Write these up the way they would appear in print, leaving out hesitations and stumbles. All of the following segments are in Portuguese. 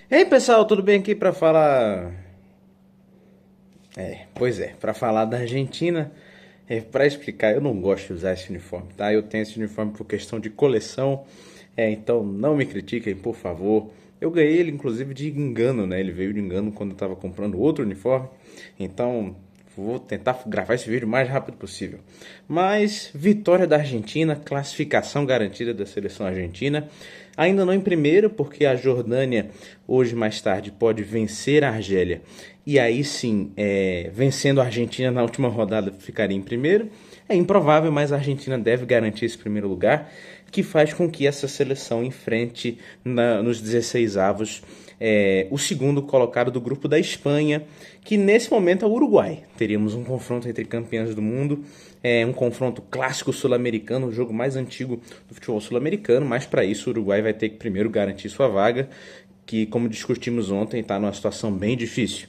E aí, pessoal, tudo bem aqui para falar? Para falar da Argentina, para explicar, eu não gosto de usar esse uniforme, tá? Eu tenho esse uniforme por questão de coleção, então não me critiquem, por favor. Eu ganhei ele, inclusive, de engano, né? Ele veio de engano quando eu estava comprando outro uniforme, então vou tentar gravar esse vídeo o mais rápido possível. Mas vitória da Argentina, classificação garantida da seleção argentina. Ainda não em primeiro, porque a Jordânia, hoje mais tarde, pode vencer a Argélia. E aí sim, vencendo a Argentina na última rodada, ficaria em primeiro. É improvável, mas a Argentina deve garantir esse primeiro lugar, que faz com que essa seleção enfrente nos 16 avos o segundo colocado do grupo da Espanha, que nesse momento é o Uruguai. Teríamos um confronto entre campeões do mundo, um confronto clássico sul-americano, o jogo mais antigo do futebol sul-americano, mas para isso o Uruguai vai ter que primeiro garantir sua vaga, que, como discutimos ontem, está numa situação bem difícil.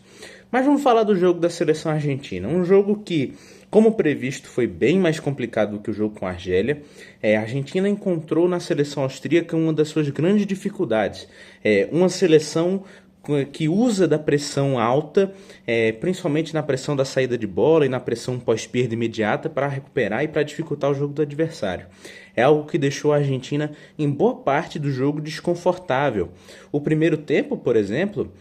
Mas vamos falar do jogo da seleção argentina. Um jogo que, como previsto, foi bem mais complicado do que o jogo com a Argélia. A Argentina encontrou na seleção austríaca uma das suas grandes dificuldades. Uma seleção que usa da pressão alta, principalmente na pressão da saída de bola e na pressão pós-perda imediata para recuperar e para dificultar o jogo do adversário. É algo que deixou a Argentina, em boa parte do jogo, desconfortável. O primeiro tempo, por exemplo,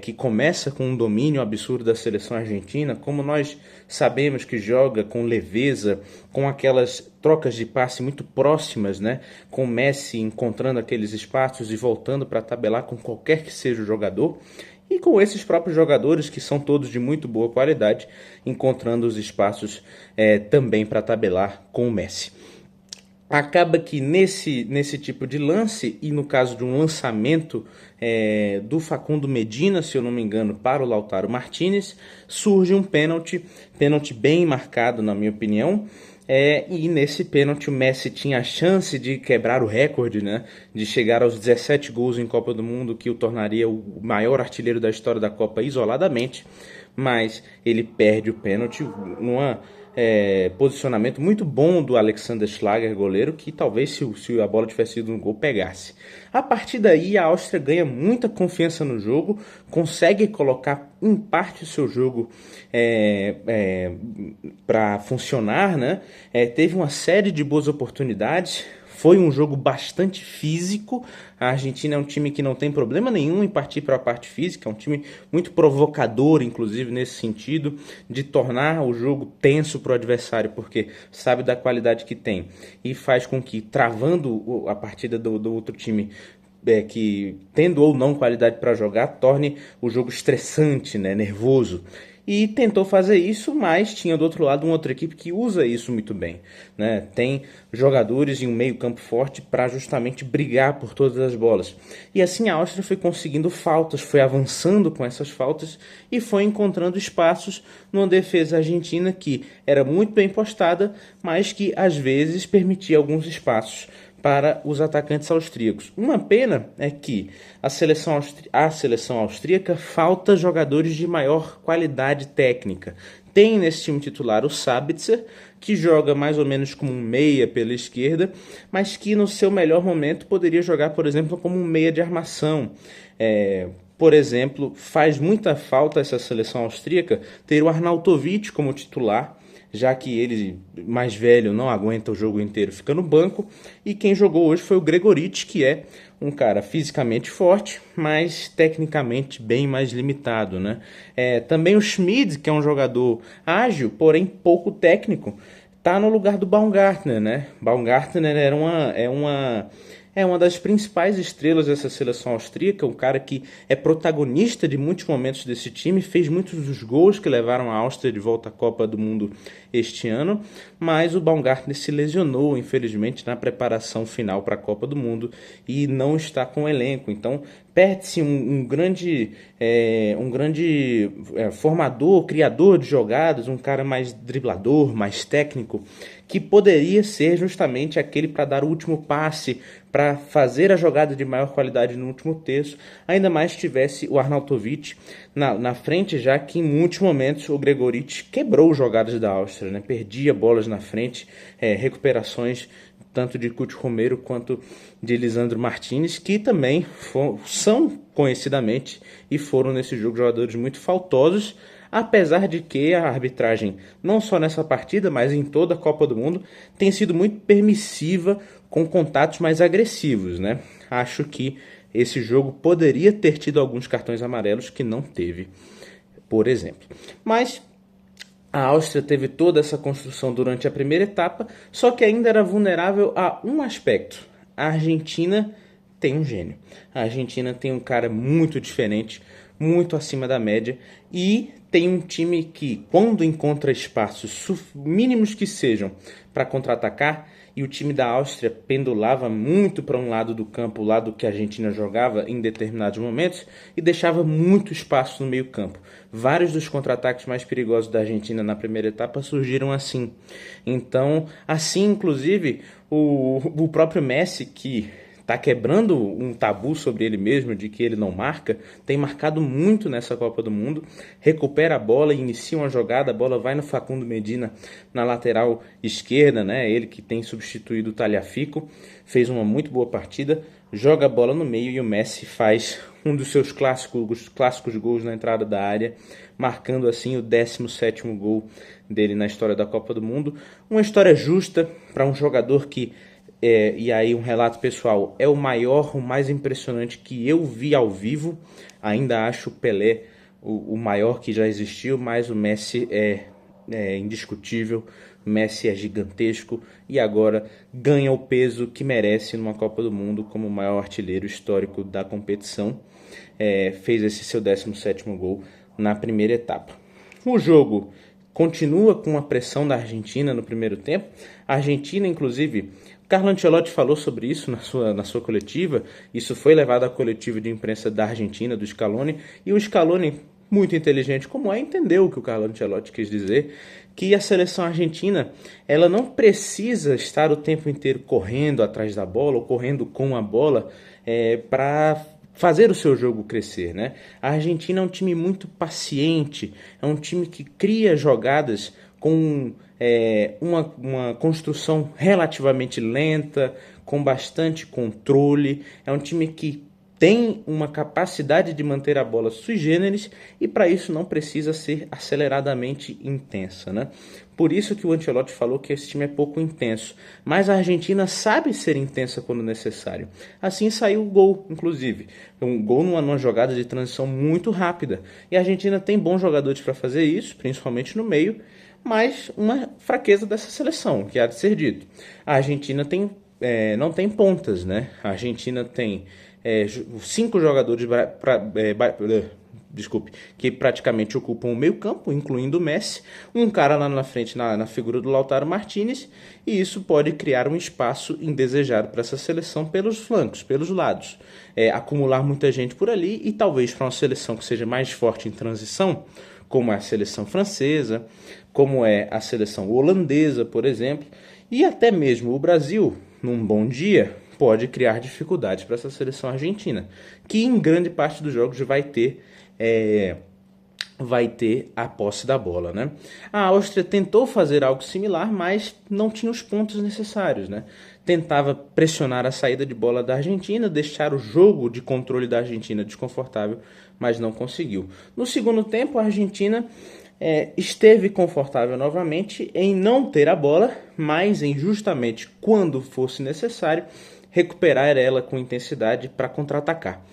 que começa com um domínio absurdo da seleção argentina, como nós sabemos que joga com leveza, com aquelas trocas de passe muito próximas, né? Com Messi encontrando aqueles espaços e voltando para tabelar com qualquer que seja o jogador. E com esses próprios jogadores, que são todos de muito boa qualidade, encontrando os espaços também para tabelar com o Messi. Acaba que nesse tipo de lance, e no caso de um lançamento do Facundo Medina, se eu não me engano, para o Lautaro Martinez, surge um pênalti bem marcado, na minha opinião. E nesse pênalti o Messi tinha a chance de quebrar o recorde, né, de chegar aos 17 gols em Copa do Mundo, que o tornaria o maior artilheiro da história da Copa isoladamente, mas ele perde o pênalti numa posicionamento muito bom do Alexander Schlager, goleiro, que talvez se a bola tivesse ido no gol, pegasse. A partir daí, a Áustria ganha muita confiança no jogo, consegue colocar em parte o seu jogo para funcionar, né? Teve uma série de boas oportunidades. Foi um jogo bastante físico. A Argentina é um time que não tem problema nenhum em partir para a parte física. É um time muito provocador, inclusive, nesse sentido, de tornar o jogo tenso para o adversário, porque sabe da qualidade que tem. E faz com que, travando a partida do outro time, que tendo ou não qualidade para jogar, torne o jogo estressante, né, nervoso. E tentou fazer isso, mas tinha do outro lado uma outra equipe que usa isso muito bem, né? Tem jogadores em um meio campo forte para justamente brigar por todas as bolas. E assim a Áustria foi conseguindo faltas, foi avançando com essas faltas e foi encontrando espaços numa defesa argentina que era muito bem postada, mas que às vezes permitia alguns espaços para os atacantes austríacos. Uma pena é que a seleção austríaca falta jogadores de maior qualidade técnica. Tem nesse time titular o Sabitzer, que joga mais ou menos como um meia pela esquerda, mas que no seu melhor momento poderia jogar, por exemplo, como um meia de armação. Por exemplo, faz muita falta essa seleção austríaca ter o Arnautovic como titular, já que ele, mais velho, não aguenta o jogo inteiro, fica no banco. E quem jogou hoje foi o Gregorich, que é um cara fisicamente forte, mas tecnicamente bem mais limitado, né? Também o Schmid, que é um jogador ágil, porém pouco técnico, tá no lugar do Baumgartner, né? Baumgartner é uma das principais estrelas dessa seleção austríaca, um cara que é protagonista de muitos momentos desse time, fez muitos dos gols que levaram a Áustria de volta à Copa do Mundo este ano, mas o Baumgartner se lesionou, infelizmente, na preparação final para a Copa do Mundo e não está com o elenco. Então, perde-se um grande formador, criador de jogadas, um cara mais driblador, mais técnico, que poderia ser justamente aquele para dar o último passe, para fazer a jogada de maior qualidade no último terço, ainda mais tivesse o Arnautovic na frente, já que em muitos momentos o Gregorich quebrou jogadas da Áustria, né? Perdia bolas na frente, recuperações tanto de Cuti Romero quanto de Lisandro Martinez, que também são conhecidamente e foram nesse jogo jogadores muito faltosos, apesar de que a arbitragem, não só nessa partida, mas em toda a Copa do Mundo, tem sido muito permissiva com contatos mais agressivos, né? Acho que esse jogo poderia ter tido alguns cartões amarelos que não teve, por exemplo. Mas a Áustria teve toda essa construção durante a primeira etapa, só que ainda era vulnerável a um aspecto. A Argentina tem um gênio. A Argentina tem um cara muito diferente, muito acima da média, e tem um time que, quando encontra espaços mínimos que sejam para contra-atacar, e o time da Áustria pendulava muito para um lado do campo, o lado que a Argentina jogava em determinados momentos, e deixava muito espaço no meio campo. Vários dos contra-ataques mais perigosos da Argentina na primeira etapa surgiram assim. Então, assim, inclusive, o próprio Messi, que está quebrando um tabu sobre ele mesmo, de que ele não marca, tem marcado muito nessa Copa do Mundo, recupera a bola, inicia uma jogada, a bola vai no Facundo Medina na lateral esquerda, né? Ele que tem substituído o Tagliafico, fez uma muito boa partida, joga a bola no meio e o Messi faz um dos seus clássicos gols na entrada da área, marcando assim o 17º gol dele na história da Copa do Mundo. Uma história justa para um jogador que e aí um relato pessoal, é o maior, o mais impressionante que eu vi ao vivo. Ainda acho o Pelé o maior que já existiu, mas o Messi é indiscutível. O Messi é gigantesco e agora ganha o peso que merece numa Copa do Mundo como o maior artilheiro histórico da competição. Fez esse seu 17º gol na primeira etapa. O jogo continua com a pressão da Argentina no primeiro tempo. A Argentina, inclusive, Carlo Ancelotti falou sobre isso na sua coletiva. Isso foi levado à coletiva de imprensa da Argentina, do Scaloni, e o Scaloni, muito inteligente como entendeu o que o Carlo Ancelotti quis dizer, que a seleção argentina ela não precisa estar o tempo inteiro correndo atrás da bola ou correndo com a bola para fazer o seu jogo crescer, né? A Argentina é um time muito paciente, é um time que cria jogadas com uma construção relativamente lenta, com bastante controle. É um time que tem uma capacidade de manter a bola sui generis e para isso não precisa ser aceleradamente intensa, né? Por isso que o Ancelotti falou que esse time é pouco intenso, mas a Argentina sabe ser intensa quando necessário. Assim saiu o gol, inclusive, um gol numa jogada de transição muito rápida. E a Argentina tem bons jogadores para fazer isso, principalmente no meio, mas uma fraqueza dessa seleção, que há de ser dito. A Argentina não tem pontas, né? A Argentina tem 5 jogadores que praticamente ocupam o meio campo, incluindo o Messi, um cara lá na frente na figura do Lautaro Martinez, e isso pode criar um espaço indesejado para essa seleção pelos flancos, pelos lados. Acumular muita gente por ali e talvez para uma seleção que seja mais forte em transição, como é a seleção francesa, como é a seleção holandesa, por exemplo, e até mesmo o Brasil, num bom dia, pode criar dificuldades para essa seleção argentina, que em grande parte dos jogos vai ter a posse da bola, né? A Áustria tentou fazer algo similar, mas não tinha os pontos necessários, né? Tentava pressionar a saída de bola da Argentina, deixar o jogo de controle da Argentina desconfortável, mas não conseguiu. No segundo tempo, a Argentina esteve confortável novamente em não ter a bola, mas em justamente quando fosse necessário recuperar ela com intensidade para contra-atacar.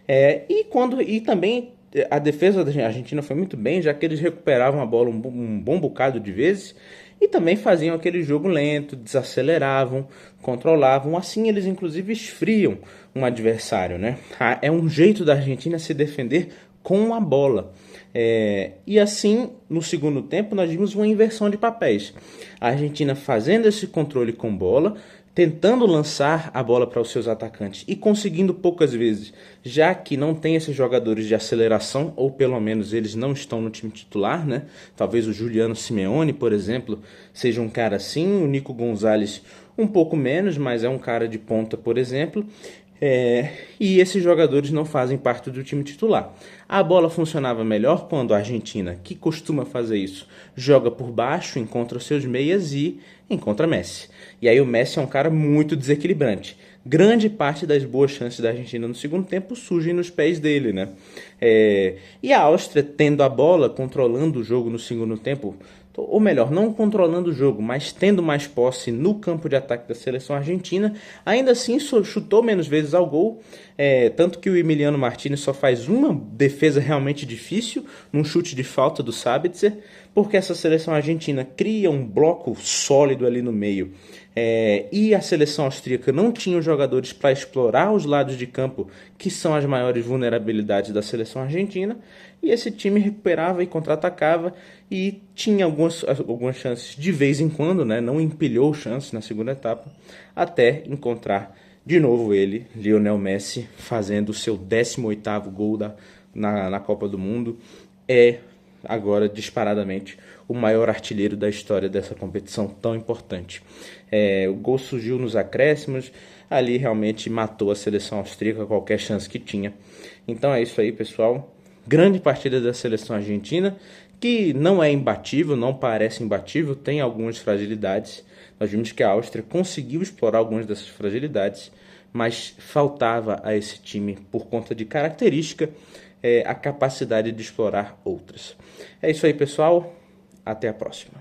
E também a defesa da Argentina foi muito bem, já que eles recuperavam a bola um bom bocado de vezes e também faziam aquele jogo lento, desaceleravam, controlavam. Assim eles inclusive esfriam um adversário, né? É um jeito da Argentina se defender com a bola. E assim, no segundo tempo, nós vimos uma inversão de papéis. A Argentina fazendo esse controle com bola, tentando lançar a bola para os seus atacantes e conseguindo poucas vezes, já que não tem esses jogadores de aceleração, ou pelo menos eles não estão no time titular, né? Talvez o Giuliano Simeone, por exemplo, seja um cara assim, o Nico Gonzalez um pouco menos, mas é um cara de ponta, por exemplo. E esses jogadores não fazem parte do time titular. A bola funcionava melhor quando a Argentina, que costuma fazer isso, joga por baixo, encontra os seus meias e encontra Messi. E aí o Messi é um cara muito desequilibrante. Grande parte das boas chances da Argentina no segundo tempo surgem nos pés dele, né? E a Áustria, tendo a bola, controlando o jogo no segundo tempo, ou melhor, não controlando o jogo, mas tendo mais posse no campo de ataque da seleção argentina, ainda assim chutou menos vezes ao gol, tanto que o Emiliano Martinez só faz uma defesa realmente difícil, num chute de falta do Sabitzer, porque essa seleção argentina cria um bloco sólido ali no meio, e a seleção austríaca não tinha os jogadores para explorar os lados de campo, que são as maiores vulnerabilidades da seleção argentina, e esse time recuperava e contra-atacava e tinha algumas chances de vez em quando, né? Não empilhou chances na segunda etapa, até encontrar de novo ele, Lionel Messi, fazendo o seu 18º gol na Copa do Mundo. Agora disparadamente o maior artilheiro da história dessa competição tão importante. O gol surgiu nos acréscimos, ali realmente matou a seleção austríaca qualquer chance que tinha. Então é isso aí, pessoal. Grande partida da seleção argentina, que não é imbatível, não parece imbatível, tem algumas fragilidades. Nós vimos que a Áustria conseguiu explorar algumas dessas fragilidades, mas faltava a esse time, por conta de característica, a capacidade de explorar outras. É isso aí, pessoal. Até a próxima.